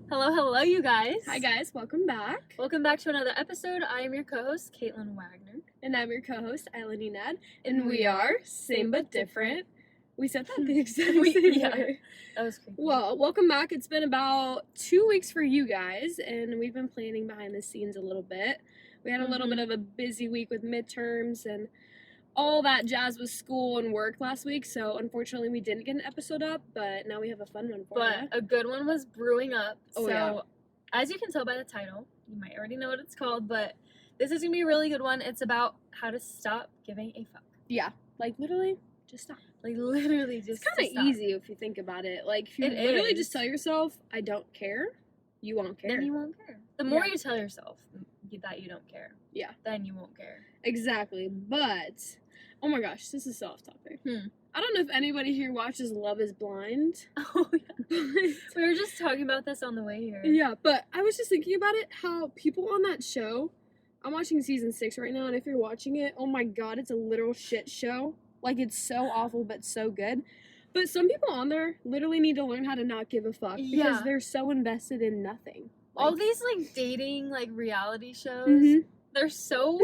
Hello, hello, you guys. Hi guys, welcome back. Welcome back to another episode. I am your co-host, Caitlin Wagner. And I'm your co-host, Eileen Ned. And we are Same But Different. We said that the exact same way. That was creepy. Well, welcome back. It's been about 2 weeks for you guys, and we've been planning behind the scenes a little bit. We had a little bit of a busy week with midterms and all that jazz with school and work last week, so unfortunately we didn't get an episode up, but now we have a fun one for you. But a good one was brewing up. Oh, so, yeah. as you can tell by the title, you might already know what it's called, but this is going to be a really good one. It's about how to stop giving a fuck. Yeah, like literally, just stop. Like, literally just It's kind of easy if you think about it. Like, if you literally just tell yourself, I don't care, you won't care. Then you won't care. The more you tell yourself that you don't care, then you won't care. Exactly. But, oh my gosh, this is so off topic. I don't know if anybody here watches Love is Blind. Oh, yeah. We were just talking about this on the way here. Yeah, but I was just thinking about it, how people on that show, I'm watching season 6 right now, and if you're watching it, oh my god, it's a literal shit show. Like, it's so awful, but so good. But some people on there literally need to learn how to not give a fuck because they're so invested in nothing. Like, all these, like, dating, like, reality shows, they're so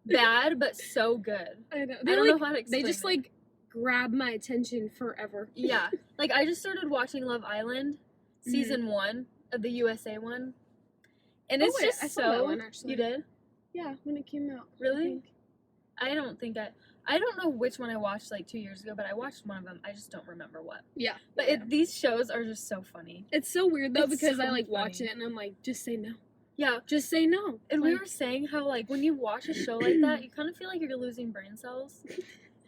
bad, but so good. I know. I don't know how to explain They just, like, grab my attention forever. Yeah. Like, I just started watching Love Island, season 1 of the USA one. And it's just I saw that one, actually. You did? Yeah, when it came out. Really? I don't know which one I watched, like, 2 years ago, but I watched one of them. I just don't remember what. Yeah. But these shows are just so funny. It's so weird, though, because so I, like, funny. watch it, and I'm like, just say no. Yeah. Just say no. And like, we were saying how, like, when you watch a show like that, you kind of feel like you're losing brain cells.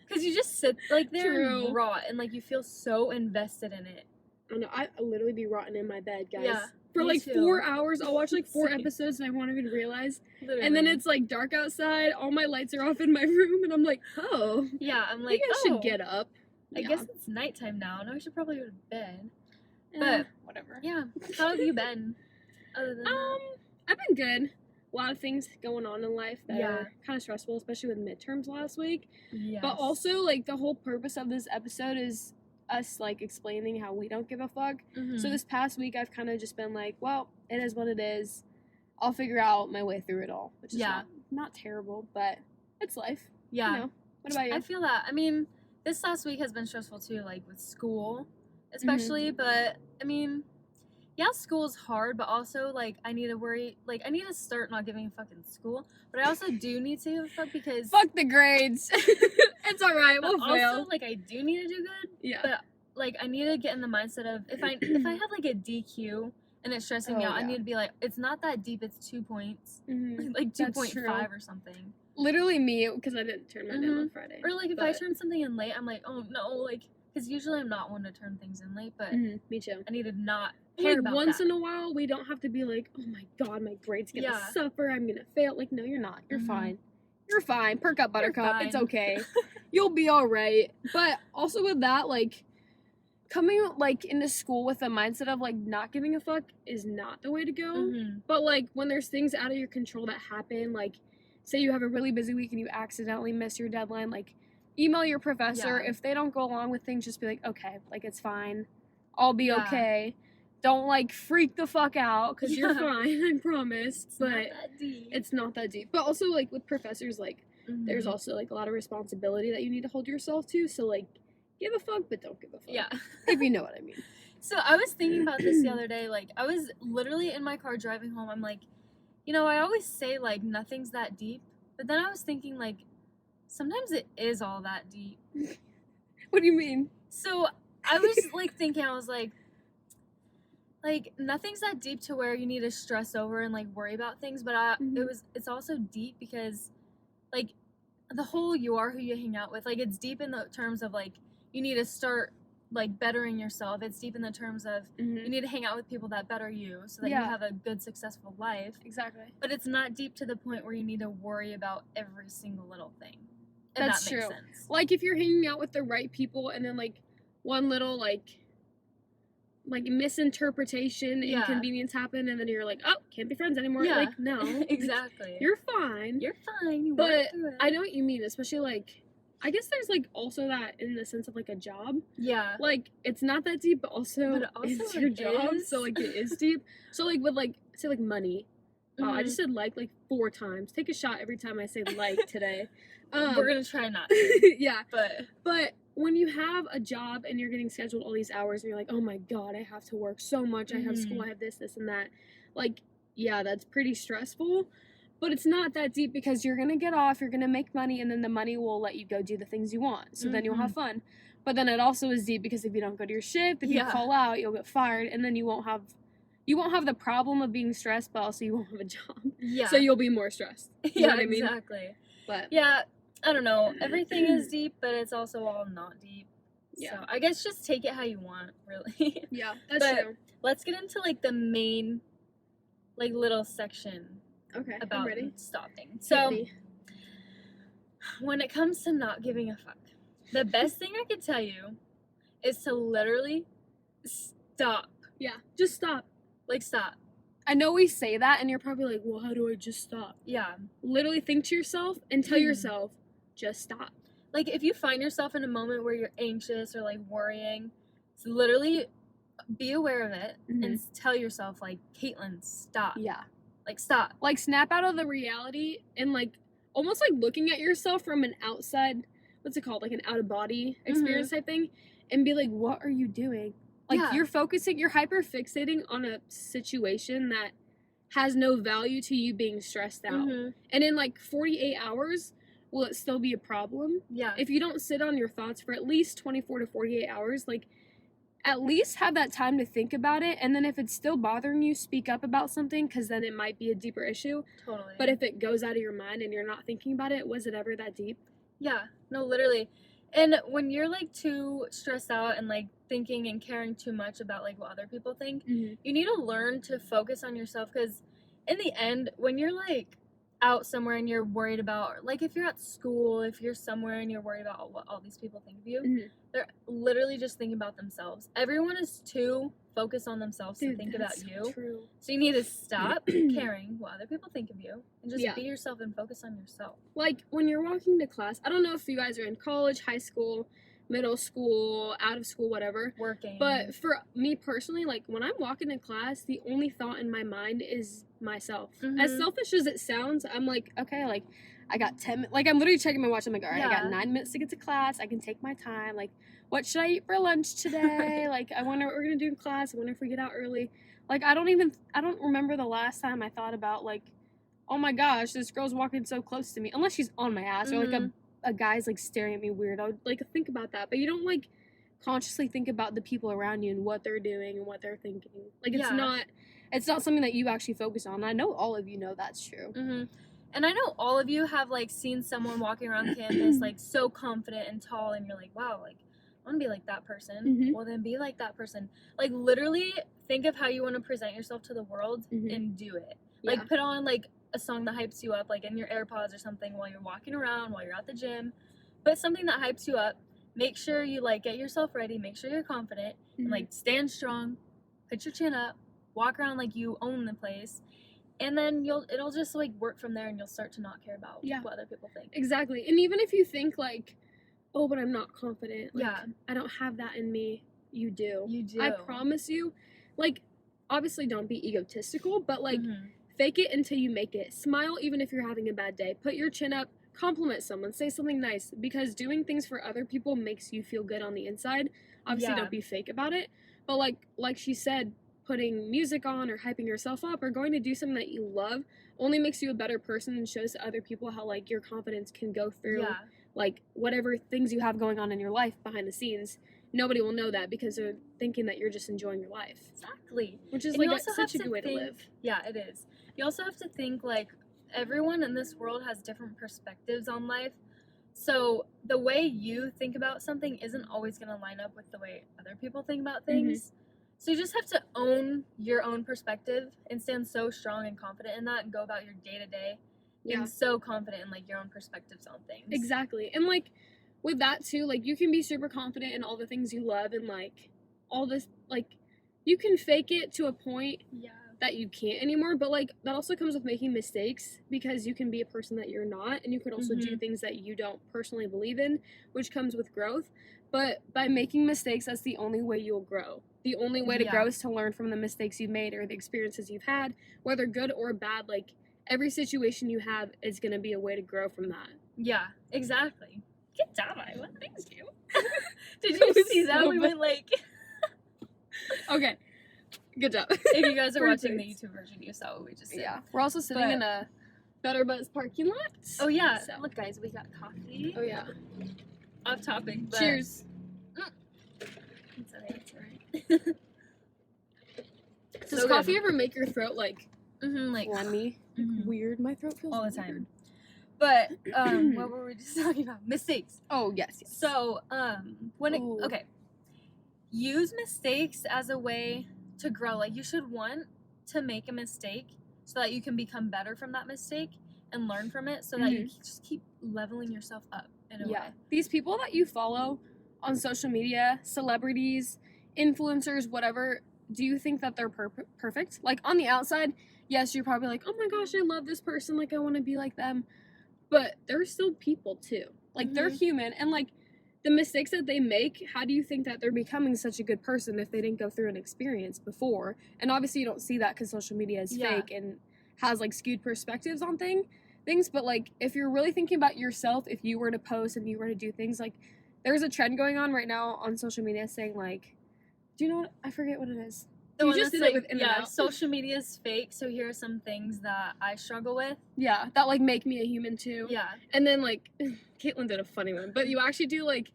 Because you just sit, like, there and rot, and, like, you feel so invested in it. I know. I literally be rotting in my bed, guys. Yeah. For, like, too. 4 hours. I'll watch, like, 4 episodes, and I won't even realize. Literally. And then it's, like, dark outside. All my lights are off in my room, and I'm like, oh. Yeah, I'm I like, think I should get up. I guess it's nighttime now, and I should probably go to bed. But whatever. Yeah. How have you been? Other than that? I've been good. A lot of things going on in life that are kind of stressful, especially with midterms last week. Yes. But also, like, the whole purpose of this episode is us, like, explaining how we don't give a fuck. So this past week, I've kind of just been like, well, it is what it is. I'll figure out my way through it all. Which is not terrible, but it's life. Yeah. You know? What about you? I feel that. I mean, this last week has been stressful, too, like, with school, especially. But, I mean, yeah, school's hard, but also, like, I need to start not giving a fuck in school. But I also do need to give a fuck because... Fuck the grades. It's alright, we'll fail. Also, like, I do need to do good. Yeah. But, like, I need to get in the mindset of, if I have, like, a DQ and it's stressing me out, I need to be like, it's not that deep, it's 2 points. Like, 2.5 or something. Literally me, because I didn't turn mine in on Friday. Or, like, if I turn something in late, I'm like, oh, no, like... Because usually I'm not one to turn things in late, but me too. I need to not care about once in a while, we don't have to be like, oh my god, my grade's gonna suffer, I'm gonna fail. Like, no, you're not. You're fine. You're fine. Perk up, buttercup. It's okay. You'll be alright. But also with that, like, coming, like, into school with a mindset of, like, not giving a fuck is not the way to go. But, like, when there's things out of your control that happen, like, say you have a really busy week and you accidentally miss your deadline, like, email your professor. If they don't go along with things, just be like, okay, like, it's fine. I'll be okay. Don't, like, freak the fuck out, because you're fine, I promise. It's not that deep. But also, like, with professors, like, there's also, like, a lot of responsibility that you need to hold yourself to. So, like, give a fuck, but don't give a fuck. Yeah. If you know what I mean. So, I was thinking about this the other day. Like, I was literally in my car driving home. I'm like, you know, I always say, like, nothing's that deep. But then I was thinking, like, sometimes it is all that deep. What do you mean? So, I was, like, thinking, I was like, nothing's that deep to where you need to stress over and, like, worry about things, but it's also deep because, like, the whole you are who you hang out with, like, it's deep in the terms of, like, you need to start, like, bettering yourself. It's deep in the terms of you need to hang out with people that better you so that you have a good, successful life. Exactly. But it's not deep to the point where you need to worry about every single little thing. That's that makes true. Sense. Like, if you're hanging out with the right people and then, like, one little, like misinterpretation, inconvenience happen, and then you're like, oh, can't be friends anymore. Yeah. Like, no. Exactly. You're fine. You're fine. You but work through it. I know what you mean, especially, like, I guess there's like also that in the sense of like a job. Yeah. Like it's not that deep, but also it's your job, is. so like it is deep. So like with like say like money. Wow, I just said like 4 times. Take a shot every time I say like today. We're gonna try not to. Yeah. But when you have a job and you're getting scheduled all these hours and you're like, oh my god, I have to work so much. I have school, I have this, and that. Like, yeah, that's pretty stressful. But it's not that deep because you're gonna get off, you're gonna make money, and then the money will let you go do the things you want. So then you'll have fun. But then it also is deep because if you don't go to your shift, if you call out, you'll get fired, and then you won't have the problem of being stressed, but also you won't have a job. Yeah. So you'll be more stressed. You know what I mean? Exactly. But yeah, I don't know. Everything is deep, but it's also all not deep. Yeah. So I guess just take it how you want, really. Yeah, that's true. Let's get into like the main, like little section. Okay. About I'm ready. stopping. So when it comes to not giving a fuck, the best thing I could tell you is to literally stop. Yeah, just stop. Like, stop. I know we say that, and you're probably like, well, how do I just stop? Yeah. Literally think to yourself and tell yourself, just stop. Like, if you find yourself in a moment where you're anxious or, like, worrying, literally be aware of it and tell yourself, like, Caitlin, stop. Yeah. Like, stop. Like, snap out of the reality and, like, almost like looking at yourself from an outside, what's it called? Like, an out-of-body experience type thing, and be like, what are you doing? Like, you're hyper fixating on a situation that has no value to you being stressed out. And in, like, 48 hours, will it still be a problem? Yeah. If you don't sit on your thoughts for at least 24 to 48 hours, like, at least have that time to think about it. And then if it's still bothering you, speak up about something, because then it might be a deeper issue. Totally. But if it goes out of your mind and you're not thinking about it, was it ever that deep? Yeah. No, literally. And when you're, like, too stressed out and, like, thinking and caring too much about, like, what other people think, you need to learn to focus on yourself, because in the end, when you're, like, out somewhere and you're worried about, like, if you're at school, if you're somewhere and you're worried about what all these people think of you, they're literally just thinking about themselves. Everyone is too focused on themselves to think about you. True. So you need to stop caring what other people think of you and just be yourself and focus on yourself. Like, when you're walking to class, I don't know if you guys are in college, high school, middle school, out of school, whatever. Working. But for me personally, like, when I'm walking to class, the only thought in my mind is myself. As selfish as it sounds, I'm like, okay, like, I got 10 minutes. Like, I'm literally checking my watch. I'm like, all right, I got 9 minutes to get to class. I can take my time. Like, what should I eat for lunch today? Like, I wonder what we're going to do in class. I wonder if we get out early. Like, I don't remember the last time I thought about, like, oh my gosh, this girl's walking so close to me. Unless she's on my ass or, like, a guy's, like, staring at me weird. I would, like, think about that. But you don't, like, consciously think about the people around you and what they're doing and what they're thinking. Like, it's not something that you actually focus on. I know all of you know that's true. And I know all of you have, like, seen someone walking around campus, like, so confident and tall, and you're like, wow, like, I want to be like that person. Well, then be like that person. Like, literally think of how you want to present yourself to the world and do it. Like, put on, like, a song that hypes you up, like, in your AirPods or something while you're walking around, while you're at the gym. Put something that hypes you up. Make sure you, like, get yourself ready. Make sure you're confident. And, like, stand strong. Put your chin up. Walk around like you own the place. And then it'll just, like, work from there, and you'll start to not care about what other people think. Exactly. And even if you think, like, oh, but I'm not confident. Like, I don't have that in me. You do. You do. I promise you. Like, obviously don't be egotistical, but, like, fake it until you make it. Smile even if you're having a bad day. Put your chin up. Compliment someone. Say something nice. Because doing things for other people makes you feel good on the inside. Obviously, don't be fake about it. But, like she said, putting music on or hyping yourself up or going to do something that you love only makes you a better person and shows to other people how, like, your confidence can go through like, whatever things you have going on in your life behind the scenes. Nobody will know that because they're thinking that you're just enjoying your life. Exactly. Which is, like, such a good way to live. Yeah, it is. You also have to think, like, everyone in this world has different perspectives on life. So the way you think about something isn't always going to line up with the way other people think about things. So you just have to own your own perspective and stand so strong and confident in that and go about your day-to-day being so confident in, like, your own perspectives on things. Exactly. And, like, with that, too, like, you can be super confident in all the things you love and, like, all this, like, you can fake it to a point. Yeah. that you can't anymore, but like that also comes with making mistakes, because you can be a person that you're not, and you could also do things that you don't personally believe in, which comes with growth. But by making mistakes, that's the only way you'll grow. The only way to grow is to learn from the mistakes you've made or the experiences you've had, whether good or bad. Like, every situation you have is going to be a way to grow from that. Yeah, exactly. Good job, Iowa. Thanks, you. Did you see that? We went like... Okay. Good job. If you guys are watching the YouTube version, you saw what we just said. Yeah. We're also sitting in a Better Buzz parking lot. Oh, yeah. So. Look, guys, we got coffee. Oh, yeah. Off topic, but... Cheers. It's alright. Does coffee ever make your throat, like phlegmy? Weird. My throat feels all the time. But, what were we just talking about? Mistakes. Oh, yes. So, okay. Use mistakes as a way to grow. Like, you should want to make a mistake so that you can become better from that mistake and learn from it, so that you just keep leveling yourself up in a way. These people that you follow on social media, celebrities, influencers, whatever, do you think that they're perfect? Like, on the outside, yes, you're probably like, oh my gosh, I love this person, like, I want to be like them. But they're still people, too. Like, they're human, and, like, the mistakes that they make, how do you think that they're becoming such a good person if they didn't go through an experience before? And obviously you don't see that because social media is fake and has, like, skewed perspectives on things. But, like, if you're really thinking about yourself, if you were to post and you were to do things, like, there's a trend going on right now on social media saying, like, do you know what? I forget what it is. You just did it with social media is fake, so here are some things that I struggle with. Yeah, that, like, make me a human, too. Yeah. And then, like, Caitlin did a funny one, but you actually do, like,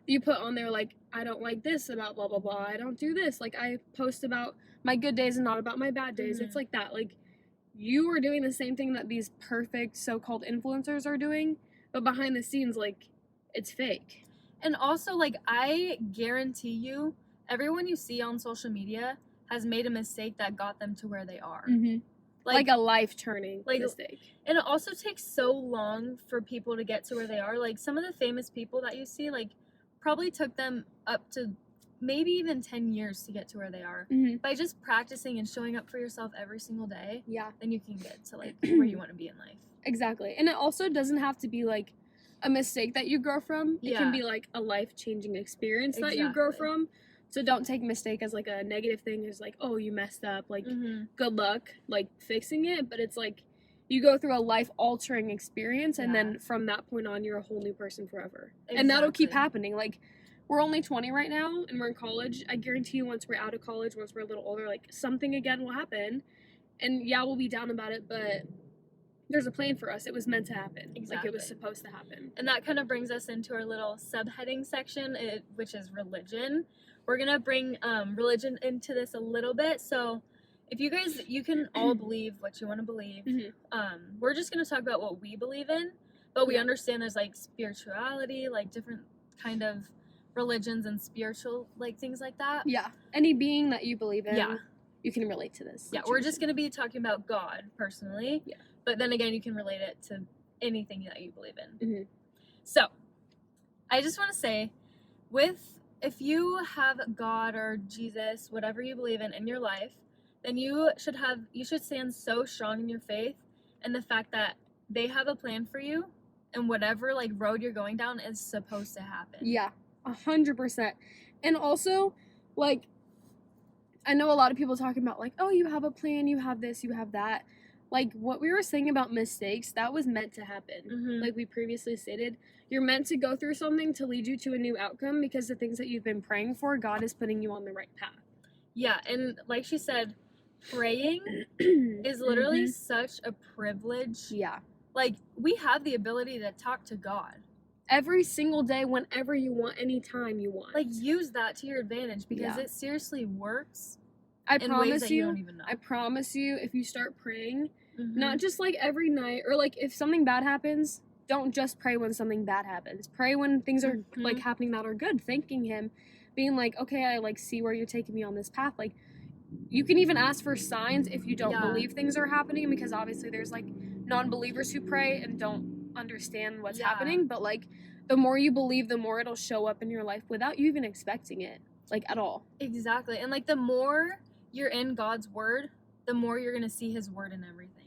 you put on there, like, I don't like this about blah, blah, blah. I don't do this. Like, I post about my good days and not about my bad days. It's like that. Like, you are doing the same thing that these perfect so-called influencers are doing, but behind the scenes, like, it's fake. And also, like, I guarantee you, everyone you see on social media has made a mistake that got them to where they are. Like a life-turning mistake. And it also takes so long for people to get to where they are. Like, some of the famous people that you see, like, probably took them up to maybe even 10 years to get to where they are. By just practicing and showing up for yourself every single day, then you can get to, like, where you want to be in life. Exactly. And it also doesn't have to be, like, a mistake that you grow from. It can be, like, a life-changing experience that you grow from. So don't take mistake as, like, a negative thing. It's like, oh, you messed up. Like, good luck, like, fixing it. But it's, like, you go through a life-altering experience, and then from that point on, you're a whole new person forever. And that'll keep happening. Like, we're only 20 right now, and we're in college. I guarantee you, once we're out of college, once we're a little older, like, something again will happen. And, yeah, we'll be down about it, but there's a plan for us. It was meant to happen. Like, it was supposed to happen. And that kind of brings us into our little subheading section, which is religion. We're going to bring religion into this a little bit. So if you guys, you can all believe what you want to believe. We're just going to talk about what we believe in. But we understand there's, like, spirituality, like, different kind of religions and spiritual, like, things like that. Yeah. Any being that you believe in, you can relate to this. Yeah, we're just going to be talking about God, personally. Yeah. But then again, you can relate it to anything that you believe in. So, I just want to say, if you have God or Jesus, whatever you believe in your life, then you should stand so strong in your faith and the fact that they have a plan for you, and whatever, like, road you're going down is supposed to happen. Yeah, 100%. And also, like, I know a lot of people talking about, like, oh, you have a plan, you have this, you have that. Like, what we were saying about mistakes, that was meant to happen. Like we previously stated, you're meant to go through something to lead you to a new outcome, because the things that you've been praying for, God is putting you on the right path. Yeah, and like she said, praying is literally such a privilege. Yeah. Like, we have the ability to talk to God. Every single day, whenever you want, anytime you want. Like, use that to your advantage, because it seriously works. I promise you, if you start praying, not just, like, every night, or, like, if something bad happens, don't just pray when something bad happens. Pray when things are, like, happening that are good, thanking him, being like, okay, I, like, see where you're taking me on this path. Like, you can even ask for signs if you don't believe things are happening, because obviously there's, like, non-believers who pray and don't understand what's happening, but, like, the more you believe, the more it'll show up in your life without you even expecting it, like, at all. Exactly. And, like, the more you're in God's word, the more you're going to see his word in everything.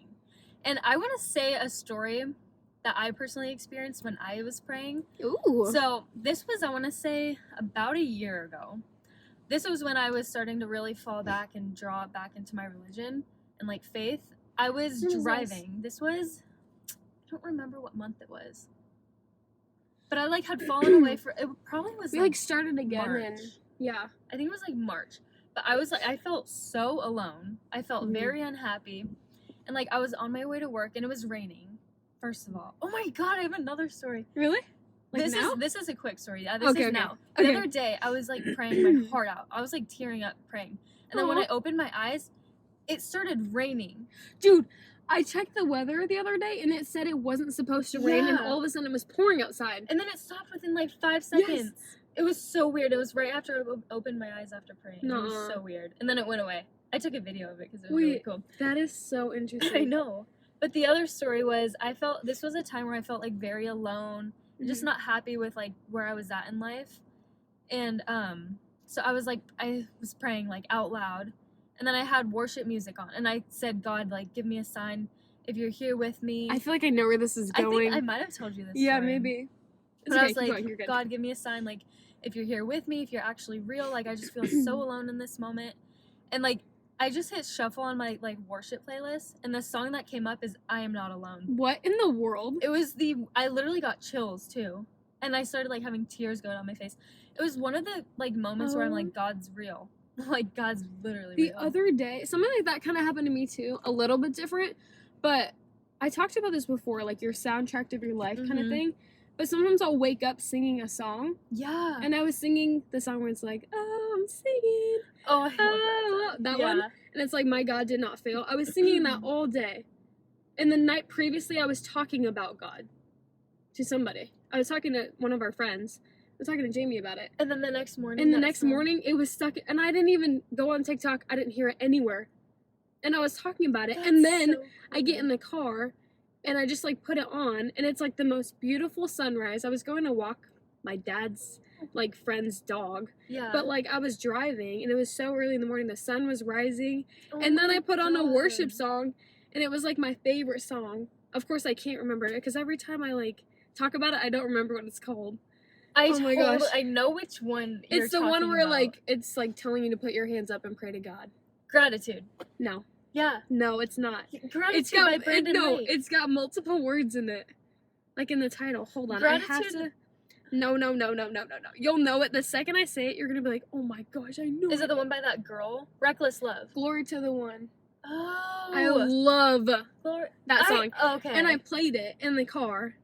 And I want to say a story that I personally experienced when I was praying. Ooh. So this was, I want to say, about a year ago. This was when I was starting to really fall back and draw back into my religion and like faith. I was driving. This was, I don't remember what month it was. But I like had fallen away for, it probably was We like started again March. and yeah. I think it was like March. But I was like, I felt so alone. I felt very unhappy. And like I was on my way to work and it was raining, first of all. Oh my God, I have another story. Really? Like This is a quick story. Yeah, this is now. The other day I was like praying my heart out. I was like tearing up praying. And then when I opened my eyes, it started raining. Dude, I checked the weather the other day and it said it wasn't supposed to rain and all of a sudden it was pouring outside. And then it stopped within like 5 seconds. Yes. It was so weird. It was right after I opened my eyes after praying. It was so weird. And then it went away. I took a video of it because it was really cool. That is so interesting. I know. But the other story was this was a time where I felt like very alone, just not happy with like where I was at in life. And so I was praying like out loud. And then I had worship music on and I said, God, like give me a sign if you're here with me. I feel like I know where this is going. I think I might have told you this. Yeah, story. maybe. But I was like, God, give me a sign, like, if you're here with me, if you're actually real, like, I just feel so alone in this moment. And, like, I just hit shuffle on my, like, worship playlist, and the song that came up is I Am Not Alone. What in the world? It was I literally got chills, too. And I started, like, having tears go down my face. It was one of the, like, moments where I'm like, God's real. Like, God's literally real. The other day, something like that kind of happened to me, too. A little bit different, but I talked about this before, like, your soundtrack of your life kind of thing. But sometimes I'll wake up singing a song. Yeah. And I was singing the song where it's like, oh, I'm singing. Oh, I love that one. And it's like, my God did not fail. I was singing that all day. And the night previously, I was talking about God to somebody. I was talking to one of our friends. I was talking to Jamie about it. And then the next morning. And the next morning, it was stuck. And I didn't even go on TikTok. I didn't hear it anywhere. And I was talking about it. And then I get in the car. And I just, like, put it on, and it's, like, the most beautiful sunrise. I was going to walk my dad's, like, friend's dog. Yeah. But, like, I was driving, and it was so early in the morning. The sun was rising. And then I put on a worship song, and it was, like, my favorite song. Of course, I can't remember it, because every time I, like, talk about it, I don't remember what it's called. Oh, my gosh. I know which one you're It's the one where, like, it's, like, telling you to put your hands up and pray to God. Gratitude. No. Yeah. No, it's not. Gratitude by Brandon White. It's got multiple words in it. Like in the title. Hold on. Gratitude. I have to. No. You'll know it. The second I say it, you're going to be like, oh my gosh, I know it. Is it the one by that girl? Reckless Love. Glory to the One. Oh. I love that song. Okay. And I played it in the car.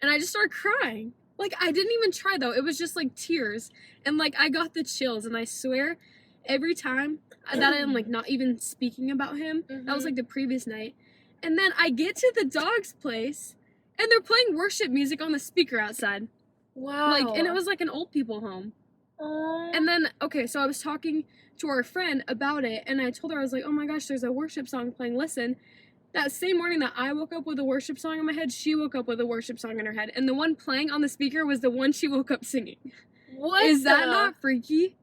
And I just started crying. Like, I didn't even try, though. It was just, like, tears. And, like, I got the chills. And I swear, every time that I'm, like, not even speaking about him, that was, like, the previous night. And then I get to the dog's place, and they're playing worship music on the speaker outside. Wow. Like, and it was, like, an old people home. Aww. And then, okay, so I was talking to our friend about it, and I told her, I was like, oh, my gosh, there's a worship song playing. Listen. That same morning that I woke up with a worship song in my head, she woke up with a worship song in her head. And the one playing on the speaker was the one she woke up singing. What? Is that not freaky?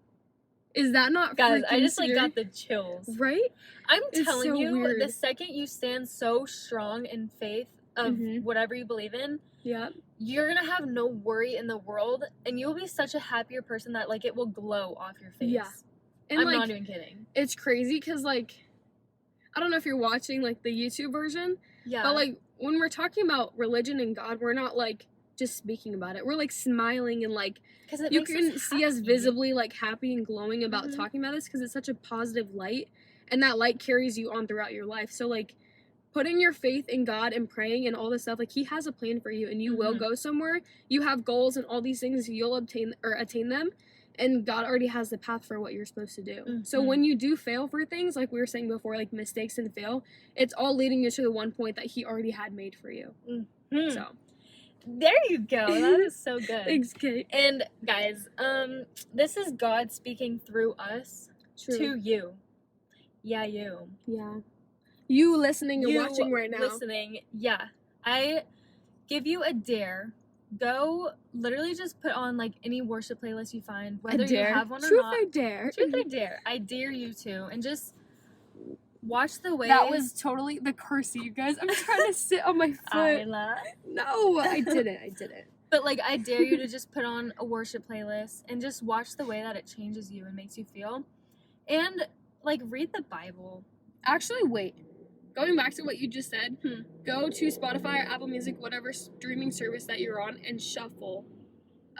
Is that not Guys, freaking I just, like, scary? got the chills. Right? I'm telling so you, weird. the second you stand so strong in faith of whatever you believe in, you're gonna have no worry in the world, and you'll be such a happier person that, like, it will glow off your face. Yeah. And, I'm not even kidding. It's crazy, because, like, I don't know if you're watching, like, the YouTube version, but, like, when we're talking about religion and God, we're not, like, just speaking about it. We're, like, smiling and, like, you can see us visibly, like, happy and glowing about talking about this, because it's such a positive light, and that light carries you on throughout your life. So, like, putting your faith in God and praying and all this stuff, like, He has a plan for you, and you will go somewhere. You have goals and all these things, you'll attain them, and God already has the path for what you're supposed to do. So when you do fail for things, like we were saying before, like mistakes and fail, it's all leading you to the one point that He already had made for you. So there you go. That is so good. Thanks, Kate. And guys, this is God speaking through us to you. Yeah, you. Yeah. You listening and watching right now. Listening, yeah. I give you a dare. Go literally just put on, like, any worship playlist you find, whether you have one or not. I dare. Truth I dare. I dare you to. And just watch the way. That was totally the cursey, you guys. I'm trying to sit on my foot. Isla. No, I didn't. But like, I dare you to just put on a worship playlist and just watch the way that it changes you and makes you feel. And like, read the Bible. Actually, wait. Going back to what you just said, go to Spotify or Apple Music, whatever streaming service that you're on, and shuffle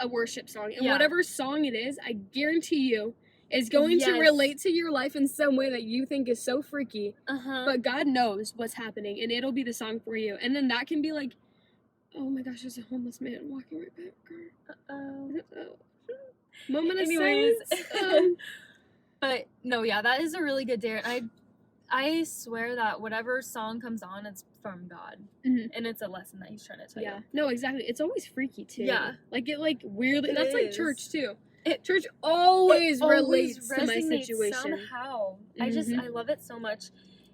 a worship song. And whatever song it is, I guarantee you, is going to relate to your life in some way that you think is so freaky. But God knows what's happening, and it'll be the song for you. And then that can be like, oh my gosh, there's a homeless man walking right back. Uh-oh. Moment of silence. But no, yeah, that is a really good dare. I swear that whatever song comes on, it's from God, and it's a lesson that He's trying to tell you. Yeah, no, exactly. It's always freaky too. Yeah, like it, like weirdly. That's like church too. Church always relates to my situation somehow. I love it so much,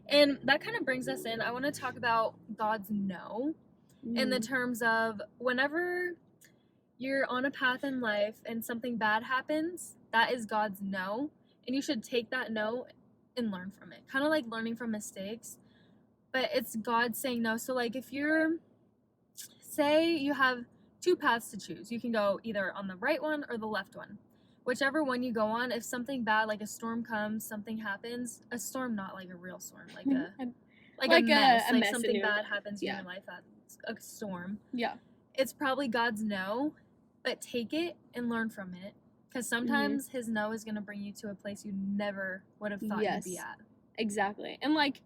and that kind of brings us in. I want to talk about God's no, in the terms of whenever you're on a path in life and something bad happens, that is God's no, and you should take that no and learn from it. Kind of like learning from mistakes, but it's God saying no. So like, if you're, say you have two paths to choose, you can go either on the right one or the left one. Whichever one you go on, if something bad, like a storm comes, something happens, a storm, not like a real storm, like a mess, like something bad happens in your life, that's a storm. Yeah. It's probably God's no, but take it and learn from it. Because sometimes His no is going to bring you to a place you never would have thought you'd be at. Exactly. And like,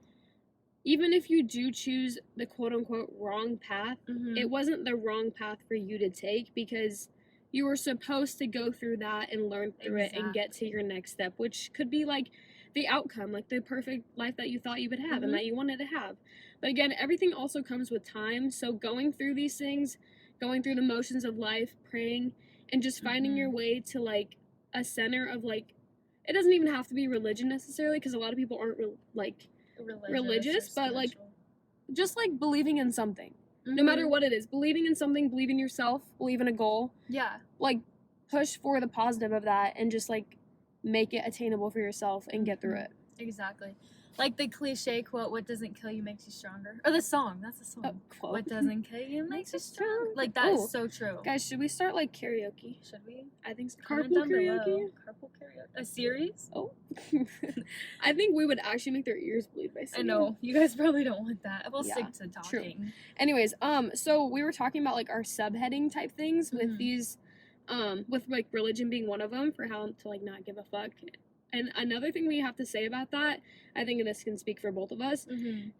even if you do choose the quote-unquote wrong path, it wasn't the wrong path for you to take, because you were supposed to go through that and learn through it and get to your next step, which could be like the outcome, like the perfect life that you thought you would have and that you wanted to have. But again, everything also comes with time. So going through these things, going through the motions of life, praying, and just finding your way to like a center of like, it doesn't even have to be religion necessarily, because a lot of people aren't religious, but like just like believing in something, no matter what it is, believing in something, believe in yourself, believe in a goal. Yeah, like push for the positive of that and just like make it attainable for yourself and get through it. Exactly. Like the cliche quote, what doesn't kill you makes you stronger. Or the song, that's the song. Quote. What doesn't kill you makes you strong. Like, that is so true. Guys, should we start like karaoke? Should we? I think so. Carpool karaoke? Carpool karaoke. A series? Oh. I think we would actually make their ears bleed by singing. I know. You guys probably don't want that. We'll stick to talking. True. Anyways, so we were talking about like our subheading type things with these, with like religion being one of them, for how to like not give a fuck. And another thing we have to say about that, I think this can speak for both of us,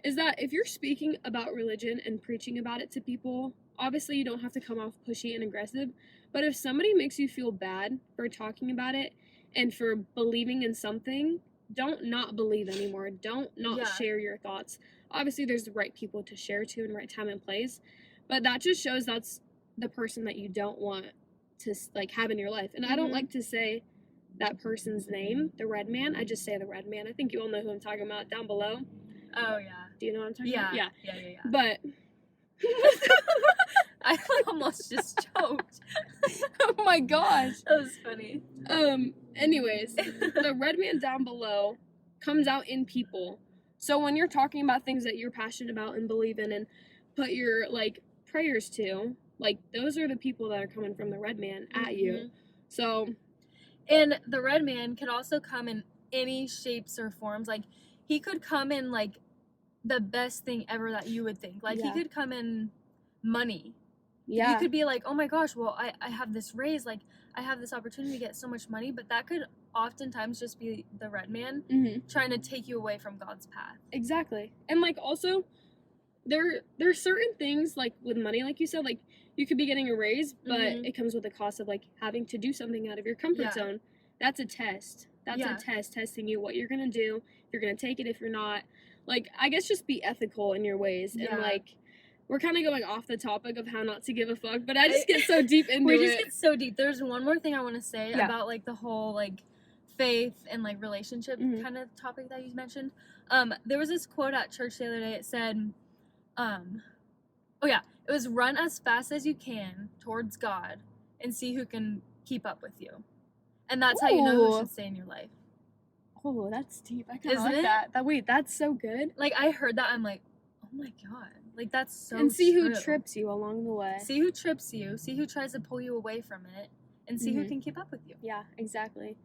is that if you're speaking about religion and preaching about it to people, obviously you don't have to come off pushy and aggressive, but if somebody makes you feel bad for talking about it and for believing in something, don't not believe anymore. Don't not share your thoughts. Obviously there's the right people to share to and right time and place, but that just shows that's the person that you don't want to like have in your life. And I don't like to say that person's name, the Red Man. I just say the Red Man. I think you all know who I'm talking about down below. Oh, yeah. Do you know what I'm talking about? Yeah. But I almost just choked. Oh my gosh. That was funny. Anyways, the Red Man down below comes out in people. So when you're talking about things that you're passionate about and believe in and put your like prayers to, like those are the people that are coming from the Red Man at you. So, and the Red Man could also come in any shapes or forms. Like, he could come in, like, the best thing ever that you would think. Like, he could come in money. Yeah. You could be like, oh my gosh, well, I have this raise. Like, I have this opportunity to get so much money. But that could oftentimes just be the Red Man trying to take you away from God's path. Exactly. And, like, also, there's certain things, like, with money, like you said, like, you could be getting a raise, but it comes with the cost of, like, having to do something out of your comfort zone. That's a test. That's a test testing you, what you're going to do, if you're going to take it, if you're not. Like, I guess just be ethical in your ways. And, like, we're kind of going off the topic of how not to give a fuck, but I just get so deep into it. We just get so deep. There's one more thing I want to say about, like, the whole, like, faith and, like, relationship kind of topic that you mentioned. There was this quote at church the other day. It said, it was run as fast as you can towards God and see who can keep up with you. And that's how you know who should stay in your life. Oh, that's deep. I kind of Isn't like it? that. Wait, that's so good. Like, I heard that, I'm like, oh my god. Like, that's so And see true. who trips you along the way. See who trips you. See who tries to pull you away from it. And see who can keep up with you. Yeah, exactly.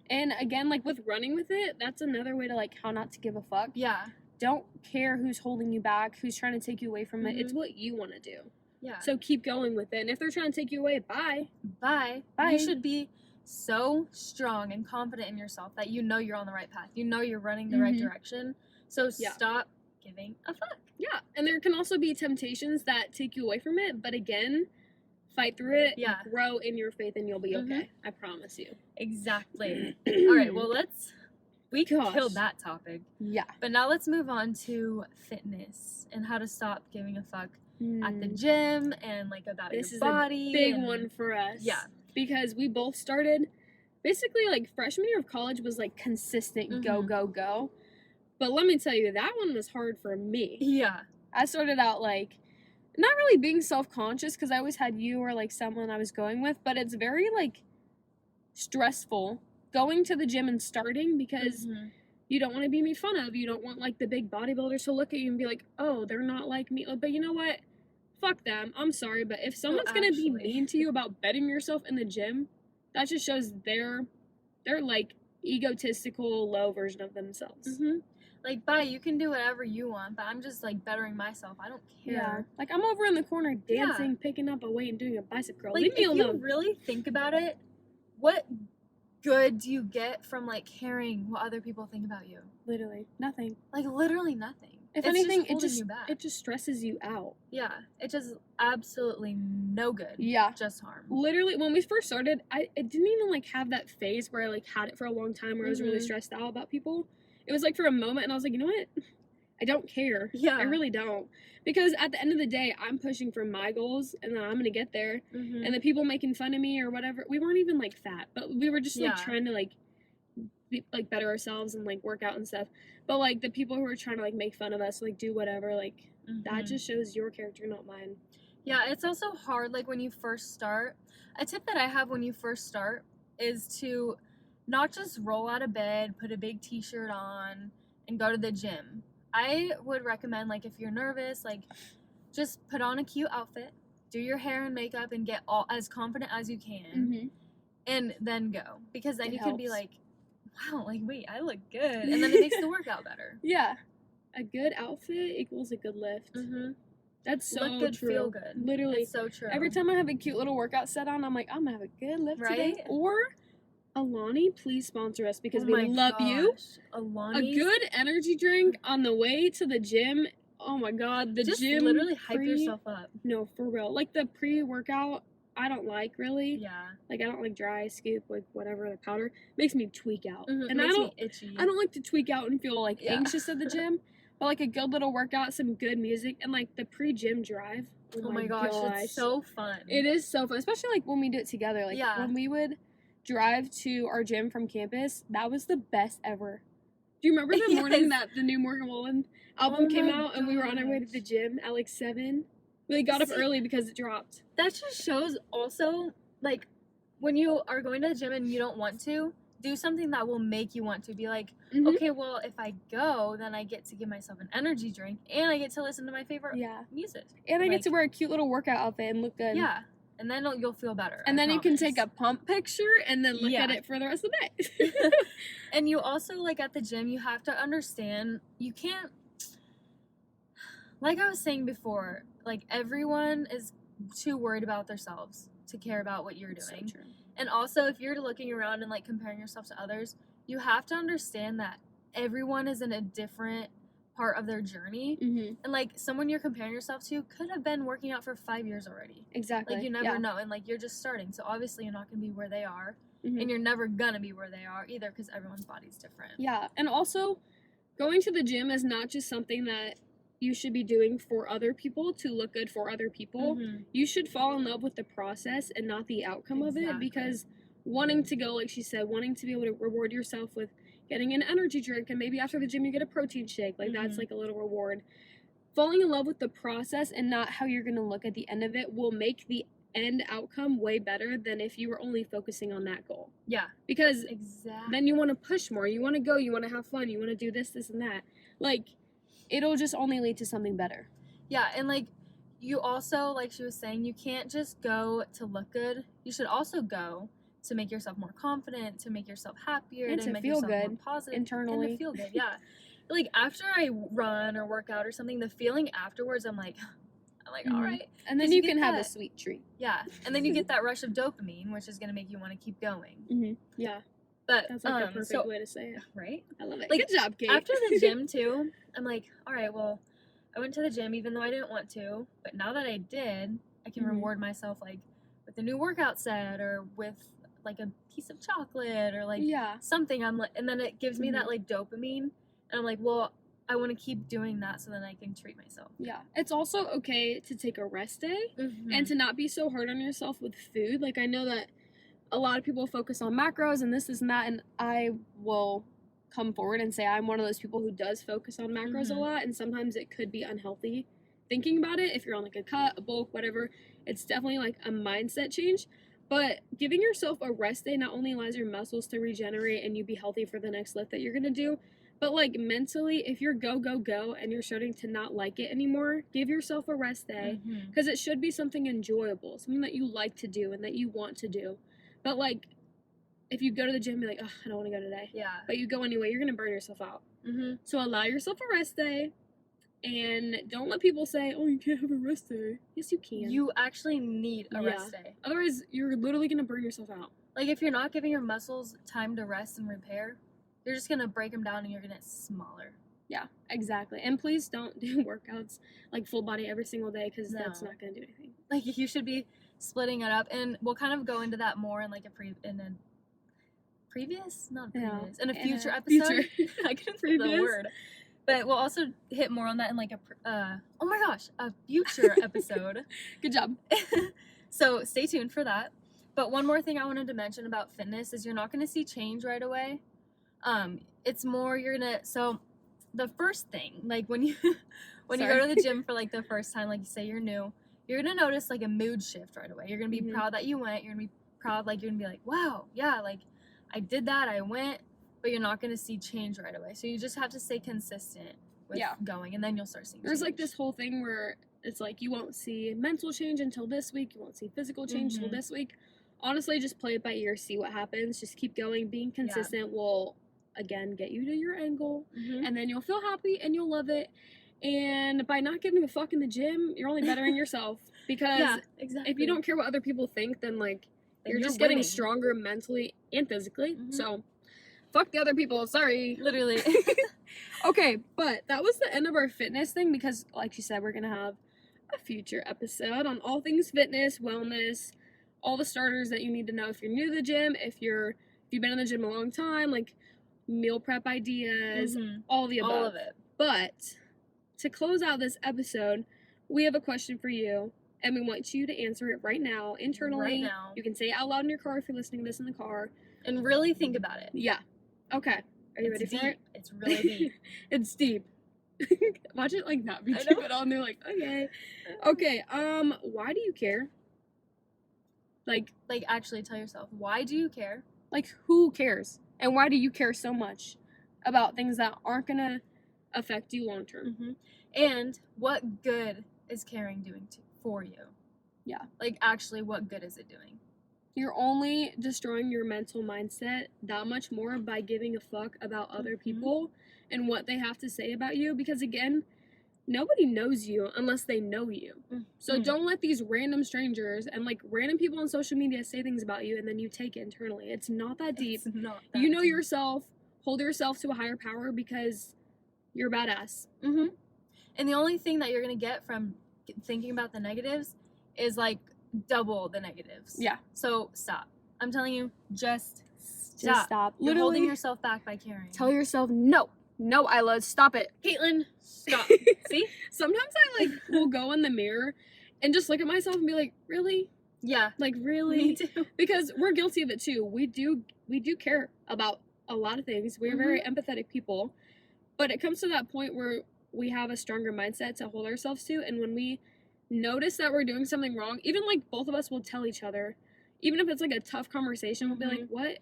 And again, like with running with it, that's another way to like how not to give a fuck. Yeah. Don't care who's holding you back, who's trying to take you away from it. It's what you want to do. Yeah. So keep going with it. And if they're trying to take you away, bye. Bye. Bye. You should be so strong and confident in yourself that you know you're on the right path. You know you're running the right direction. So stop giving a fuck. Yeah. And there can also be temptations that take you away from it. But again, fight through it. Yeah. Grow in your faith and you'll be okay. I promise you. Exactly. All right. Well, we killed that topic. Yeah. But now let's move on to fitness and how to stop giving a fuck at the gym and like about your body. This is a big one for us. Yeah. Because we both started, basically like freshman year of college was like consistent go, go, go. But let me tell you, that one was hard for me. Yeah. I started out like, not really being self-conscious because I always had you or like someone I was going with, but it's very like stressful going to the gym and starting because you don't want to be made fun of. You don't want like the big bodybuilders to look at you and be like, oh, they're not like me. But you know what? Fuck them. I'm sorry, but if someone's gonna be mean to you about betting yourself in the gym, that just shows they're like egotistical, low version of themselves. Like, bye, you can do whatever you want, but I'm just like bettering myself. I don't care. Yeah. Like I'm over in the corner dancing, picking up a weight, and doing a bicep curl. Like, Leave me alone. If you really think about it, what good do you get from like caring what other people think about you? Literally nothing. Like literally nothing. If anything, it just stresses you out. Yeah, it just absolutely no good. Yeah, just harm. Literally, when we first started, it didn't even like have that phase where I like had it for a long time where I was really stressed out about people. It was like for a moment, and I was like, you know what? I don't care. Yeah, I really don't. Because at the end of the day, I'm pushing for my goals, and then I'm gonna get there. And the people making fun of me or whatever, we weren't even like fat, but we were just like trying to like better ourselves and like work out and stuff. But like the people who are trying to like make fun of us, like do whatever, like that just shows your character, not mine. Yeah, it's also hard like when you first start. A tip that I have when you first start is to not just roll out of bed, put a big t-shirt on, and go to the gym. I would recommend like if you're nervous, like just put on a cute outfit, do your hair and makeup, and get as confident as you can, and then go. Because then you can be like, wow, like, wait, I look good. And then it makes the workout better. Yeah. A good outfit equals a good lift. That's so look good, true. Feel good. Literally. It's so true. Every time I have a cute little workout set on, I'm like, I'm going to have a good lift today. Or, Alani, please sponsor us because we love you. Alani. A good energy drink on the way to the gym. Oh my God. The just gym. Literally hype yourself up. No, for real. Like the pre-workout, I don't like really. Yeah. Like I don't like dry scoop, like whatever the powder makes me tweak out, and I don't itchy. I don't like to tweak out and feel like anxious at the gym. But like a good little workout, some good music, and like the pre-gym drive. Oh my gosh, it's so fun. It is so fun, especially like when we do it together. Like when we would drive to our gym from campus, that was the best ever. Do you remember the morning that the new Morgan Wallen album came out and we were on our way to the gym at like 7? We got up early because it dropped. That just shows also, like, when you are going to the gym and you don't want to, do something that will make you want to. Be like, okay, well, if I go, then I get to give myself an energy drink, and I get to listen to my favorite music. And I get to wear a cute little workout outfit and look good. Yeah. And then you'll feel better. And then you can take a pump picture and then look at it for the rest of the day. And you also, like, at the gym, you have to understand, you can't, like I was saying before, like, everyone is too worried about themselves to care about what you're doing. So true. And also, if you're looking around and, like, comparing yourself to others, you have to understand that everyone is in a different part of their journey. And, like, someone you're comparing yourself to could have been working out for 5 years already. Exactly. Like, you never know. And, like, you're just starting. So, obviously, you're not going to be where they are. And you're never going to be where they are either because everyone's body's different. Yeah. And also, going to the gym is not just something that you should be doing for other people to look good for other people. You should fall in love with the process and not the outcome of it, because wanting to go, like she said, wanting to be able to reward yourself with getting an energy drink and maybe after the gym you get a protein shake, like that's like a little reward. Falling in love with the process and not how you're going to look at the end of it will make the end outcome way better than if you were only focusing on that goal. Yeah. Because exactly. then you want to push more. You want to go. You want to have fun. You want to do this, this, and that. Like, it'll just only lead to something better. Yeah, and like, you also, like she was saying, you can't just go to look good. You should also go to make yourself more confident, to make yourself happier, and to make feel yourself good more positive, internally. and to feel good. Yeah, like after I run or work out or something, the feeling afterwards, I'm like, all right. And then you can have a sweet treat. Yeah, and then you get that rush of dopamine, which is gonna make you want to keep going. Yeah, but that's like a perfect way to say it. Right? I love it. Like, good job, Kate. After the gym too, I'm like, all right, well, I went to the gym even though I didn't want to, but now that I did, I can reward myself like with a new workout set or with like a piece of chocolate or like something. I'm like, and then it gives me that like dopamine, and I'm like, well, I want to keep doing that so then I can treat myself. Yeah, it's also okay to take a rest day and to not be so hard on yourself with food. Like, I know that a lot of people focus on macros and this and that, and I will come forward and say I'm one of those people who does focus on macros a lot, and sometimes it could be unhealthy thinking about it. If you're on like a cut, a bulk, whatever, it's definitely like a mindset change. But giving yourself a rest day not only allows your muscles to regenerate and you be healthy for the next lift that you're gonna do, but like mentally, if you're go and you're starting to not like it anymore, give yourself a rest day, because it should be something enjoyable, something that you like to do and that you want to do. But like, if you go to the gym and be like, oh, I don't want to go today. Yeah. But you go anyway, you're going to burn yourself out. So allow yourself a rest day. And don't let people say, oh, you can't have a rest day. Yes, you can. You actually need a rest day. Otherwise, you're literally going to burn yourself out. Like, if you're not giving your muscles time to rest and repair, you're just going to break them down and you're going to get smaller. Yeah, exactly. And please don't do workouts like full body every single day, because that's not going to do anything. Like, you should be splitting it up. And we'll kind of go into that more in like a future episode. I couldn't say the word. But we'll also hit more on that in like a future episode. Good job. So stay tuned for that. But one more thing I wanted to mention about fitness is you're not going to see change right away. It's more so the first thing, like when you go to the gym for like the first time, like you say you're new, you're going to notice like a mood shift right away. You're going to be proud that you went. You're going to be proud, like you're going to be like, wow, yeah, like I did that, I went, but you're not going to see change right away. So you just have to stay consistent with going, and then you'll start seeing There's change. Like this whole thing where it's like you won't see mental change until this week, you won't see physical change until this week. Honestly, just play it by ear, see what happens. Just keep going. Being consistent will, again, get you to your end goal, and then you'll feel happy and you'll love it. And by not giving a fuck in the gym, you're only bettering yourself. Because if you don't care what other people think, then like you're just getting stronger mentally and physically. So fuck the other people. Sorry. Literally. Okay, but that was the end of our fitness thing, because like you said, we're gonna have a future episode on all things fitness, wellness, all the starters that you need to know if you're new to the gym, if you've been in the gym a long time, like meal prep ideas, all the above. All of it. But to close out this episode, we have a question for you, and we want you to answer it right now, internally. Right now. You can say it out loud in your car if you're listening to this in the car. And really think about it. Yeah. Okay. Are you ready for it? It's really deep. It's deep. Watch it like not be deep at all, and they're like, okay. Okay, why do you care? Like actually tell yourself, why do you care? Like, who cares? And why do you care so much about things that aren't gonna affect you long term? And what good is caring doing for you? Yeah. Like, actually, what good is it doing? You're only destroying your mental mindset that much more by giving a fuck about other people and what they have to say about you, because again, nobody knows you unless they know you. So don't let these random strangers and like random people on social media say things about you and then you take it internally. It's not that deep. It's not that you know deep. yourself. Hold yourself to a higher power, because you're a badass. And the only thing that you're gonna get from thinking about the negatives is like double the negatives. Yeah. So stop. I'm telling you, just stop. You're holding yourself back by caring. Tell yourself no, Isla, stop it. Caitlin, stop. See? Sometimes I like will go in the mirror and just look at myself and be like, really? Yeah. Like, really? Me too. Because we're guilty of it too. We do care about a lot of things. We're very empathetic people. But it comes to that point where we have a stronger mindset to hold ourselves to, and when we notice that we're doing something wrong, even like both of us will tell each other, even if it's like a tough conversation, we'll be like, what,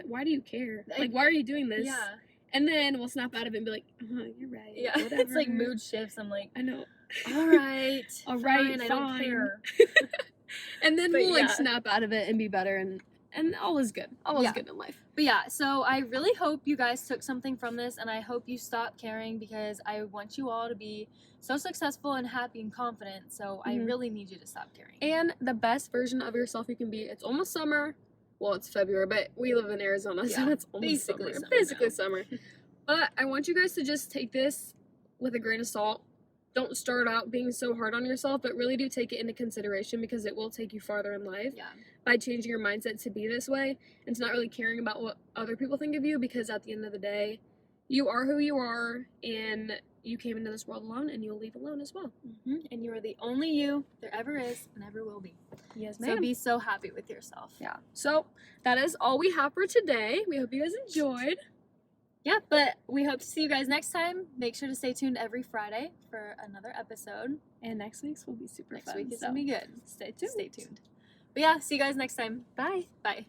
why do you care? Like, why are you doing this? Yeah. And then we'll snap out of it and be like, you're right. Yeah, whatever. it's like mood shifts. I'm like, I know. all right, All right, fine, I don't care. And then But we'll like yeah. snap out of it and be better, and all is good. All is Yeah. good in life. But yeah, so I really hope you guys took something from this, and I hope you stop caring, because I want you all to be so successful and happy and confident. So I really need you to stop caring. And the best version of yourself you can be. It's almost summer. Well, it's February, but we live in Arizona, so Yeah, it's almost basically summer. summer Basically now. summer. But I want you guys to just take this with a grain of salt. Don't start out being so hard on yourself, but really do take it into consideration, because it will take you farther in life Yeah. by changing your mindset to be this way and to not really caring about what other people think of you, because at the end of the day, you are who you are, and you came into this world alone, and you'll leave alone as well. And you are the only you there ever is and ever will be. Yes, So be so happy with yourself. Yeah. So that is all we have for today. We hope you guys enjoyed. Yeah, but we hope to see you guys next time. Make sure to stay tuned every Friday for another episode. And next week's will be super Next fun. week is so going to be good. stay tuned. Stay tuned. But yeah, see you guys next time. Bye. Bye.